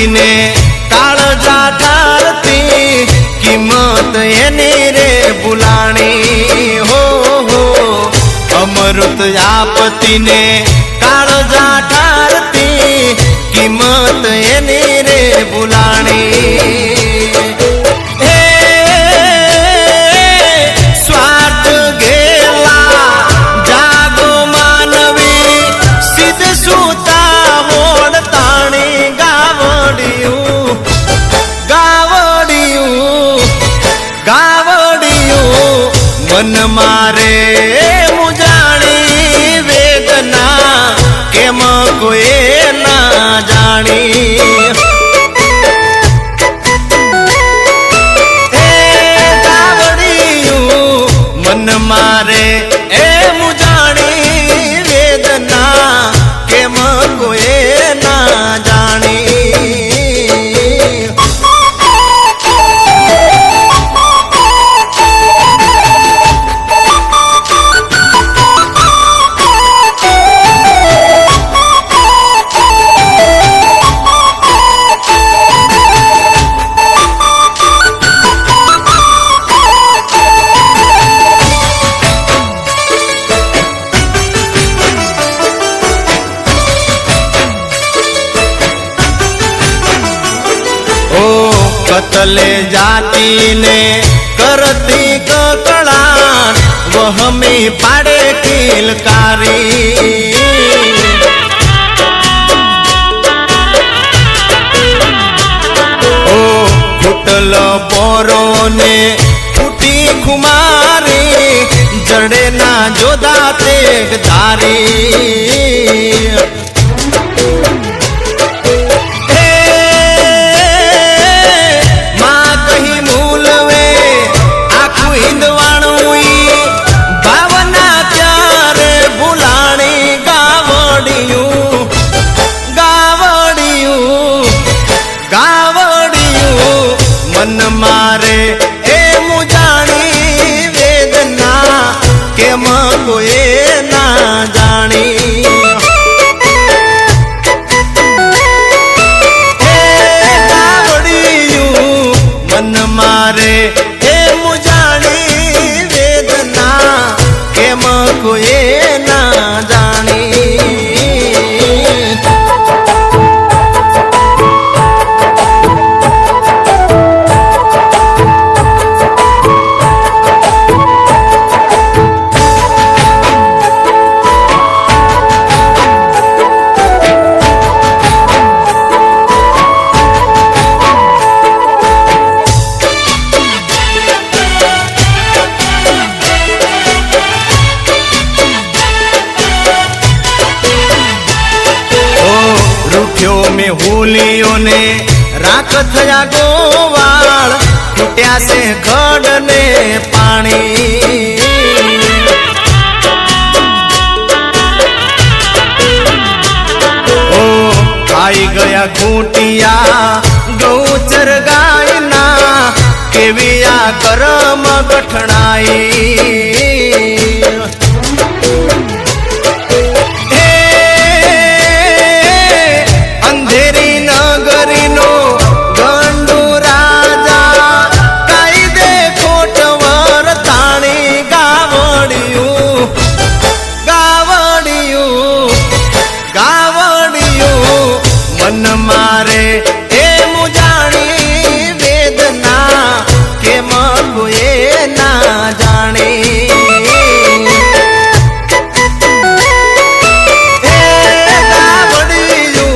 ने काळजा ठारती किंमत एनी रे बुलाणी हो हो अमृत आपती ने काळजा ठारती किंमत एनी रे बुलाणी मन मारे मुजाणी वेदना केम कोई ना जानी गावड़ियू मन मारे ए मुजाणी वेदना केम कोई ना जानी कतले जाती ने करती ककड़ा वह में पाड़े किलकारी ओ फुटल पोरो ने फूटी खुमारी जड़े ना जोदा तेग धारी मन मारे ए मुजानी वेदना केम कोई ना जानी गावड़ियू मन मारे ए मुजानी वेदना केम कोई ना जानी में होलियों ने राख थया गोवाल फूट्या से खड ने पानी ओ आई गया खूटिया गौचर गायना केविया करम गठणाई मन मारे ए मुजानी वेदना केम कोई ना जानी गावड़ियू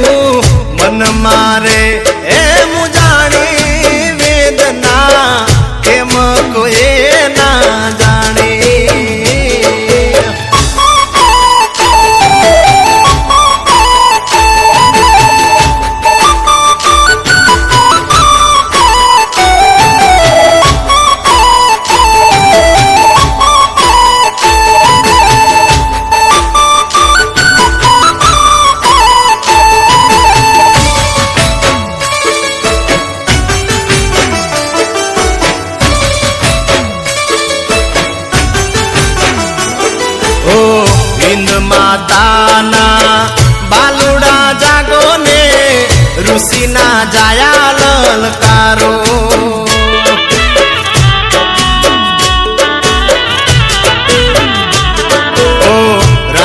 मन मारे ए मुजानी वेदना केम कोई ना जानी माता ना बालुड़ा जागो ने ऋषि ना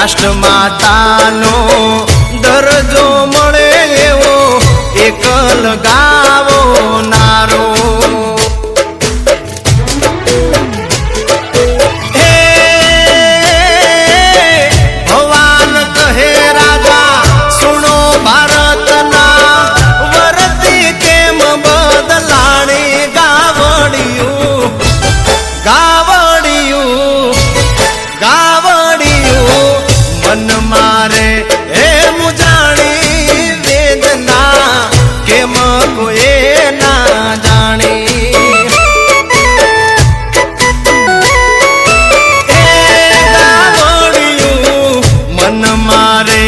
રાષ્ટ્ર માતાનો દરજ્જો મળે એવો એકલ ગાવો નારો મન મારે હે મુજાણી વેદના કેમ કોઈ ના જાણી હે ગાવડિયું મન મારે